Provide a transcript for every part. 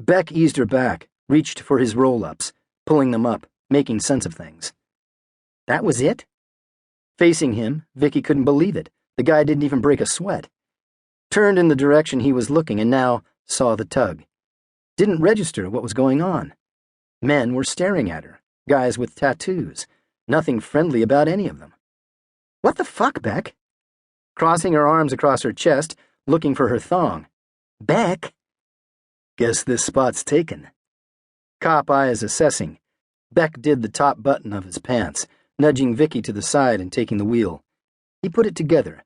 Beck eased her back, reached for his roll-ups, pulling them up, making sense of things. That was it? Facing him, Vicki couldn't believe it. The guy didn't even break a sweat. Turned in the direction he was looking and now saw the tug. Didn't register what was going on. Men were staring at her, guys with tattoos. Nothing friendly about any of them. What the fuck, Beck? Crossing her arms across her chest, looking for her thong. Beck? Guess this spot's taken. Cop eyes assessing. Beck did the top button of his pants, nudging Vicki to the side and taking the wheel. He put it together.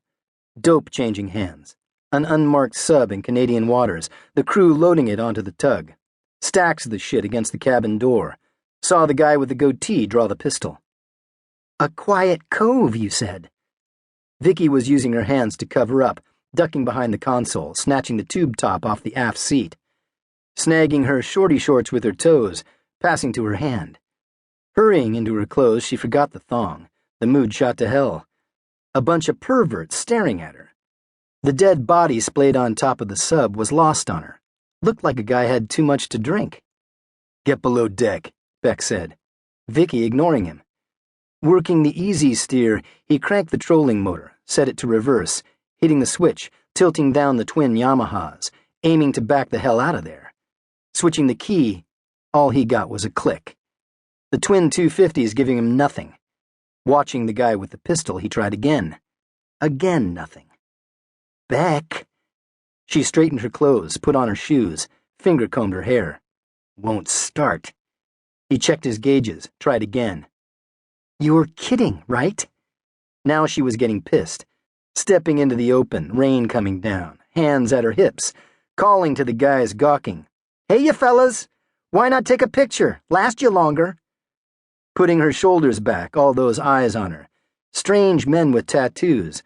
Dope changing hands. An unmarked sub in Canadian waters, the crew loading it onto the tug. Stacks of the shit against the cabin door. Saw the guy with the goatee draw the pistol. A quiet cove, you said. Vicki was using her hands to cover up, ducking behind the console, snatching the tube top off the aft seat. Snagging her shorty shorts with her toes, passing to her hand. Hurrying into her clothes, she forgot the thong. The mood shot to hell. A bunch of perverts staring at her. The dead body splayed on top of the sub was lost on her. Looked like a guy had too much to drink. Get below deck, Beck said. Vicki ignoring him. Working the easy steer, he cranked the trolling motor, set it to reverse, hitting the switch, tilting down the twin Yamahas, aiming to back the hell out of there. Switching the key, all he got was a click. The twin 250s giving him nothing. Watching the guy with the pistol, he tried again. Again nothing. Beck. She straightened her clothes, put on her shoes, finger-combed her hair. Won't start. He checked his gauges, tried again. You're kidding, right? Now she was getting pissed. Stepping into the open, rain coming down, hands at her hips, calling to the guys gawking. Hey, you fellas! Why not take a picture? Last you longer. Putting her shoulders back, all those eyes on her. Strange men with tattoos.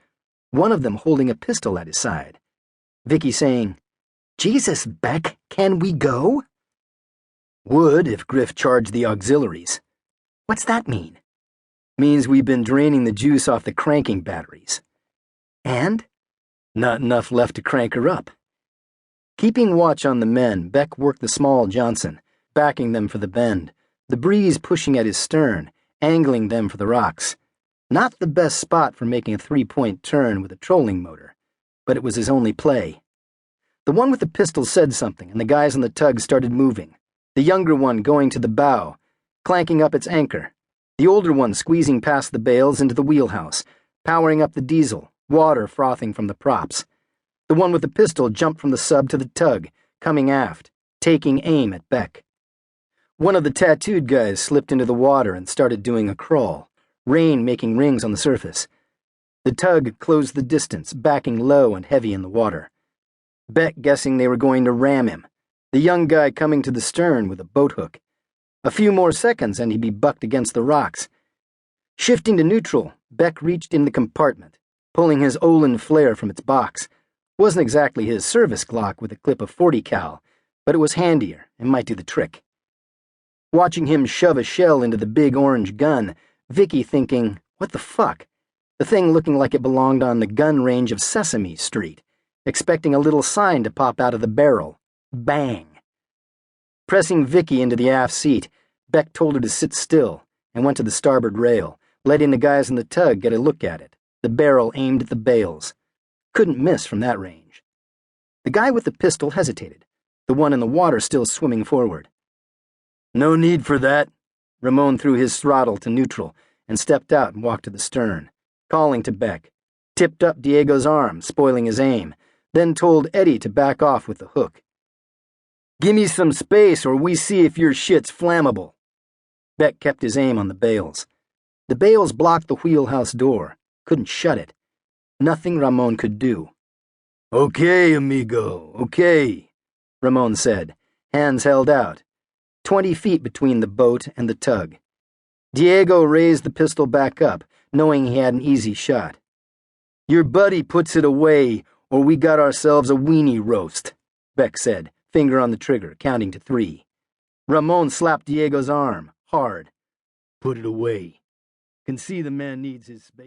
One of them holding a pistol at his side. Vicki saying, Jesus, Beck, can we go? Would if Griff charged the auxiliaries. What's that mean? Means we've been draining the juice off the cranking batteries. And? Not enough left to crank her up. Keeping watch on the men, Beck worked the small Johnson, backing them for the bend, the breeze pushing at his stern, angling them for the rocks. Not the best spot for making a three-point turn with a trolling motor, but it was his only play. The one with the pistol said something, and the guys on the tug started moving. The younger one going to the bow, clanking up its anchor. The older one squeezing past the bales into the wheelhouse, powering up the diesel, water frothing from the props. The one with the pistol jumped from the sub to the tug, coming aft, taking aim at Beck. One of the tattooed guys slipped into the water and started doing a crawl, rain making rings on the surface. The tug closed the distance, backing low and heavy in the water. Beck guessing they were going to ram him, the young guy coming to the stern with a boat hook. A few more seconds and he'd be bucked against the rocks. Shifting to neutral, Beck reached in the compartment, pulling his Olin flare from its box. Wasn't exactly his service Glock with a clip of 40 cal, but it was handier and might do the trick. Watching him shove a shell into the big orange gun, Vicki thinking, what the fuck? The thing looking like it belonged on the gun range of Sesame Street, expecting a little sign to pop out of the barrel. Bang! Pressing Vicki into the aft seat, Beck told her to sit still and went to the starboard rail, letting the guys in the tug get a look at it, the barrel aimed at the bales. Couldn't miss from that range. The guy with the pistol hesitated, the one in the water still swimming forward. No need for that. Ramon threw his throttle to neutral and stepped out and walked to the stern, calling to Beck, tipped up Diego's arm, spoiling his aim, then told Eddie to back off with the hook. Gimme some space or we see if your shit's flammable. Beck kept his aim on the bales. The bales blocked the wheelhouse door, couldn't shut it. Nothing Ramon could do. Okay, amigo, okay, Ramon said, hands held out, 20 feet between the boat and the tug. Diego raised the pistol back up, knowing he had an easy shot. Your buddy puts it away, or we got ourselves a weenie roast, Beck said, finger on the trigger, counting to 3. Ramon slapped Diego's arm, hard. Put it away. Can see the man needs his space.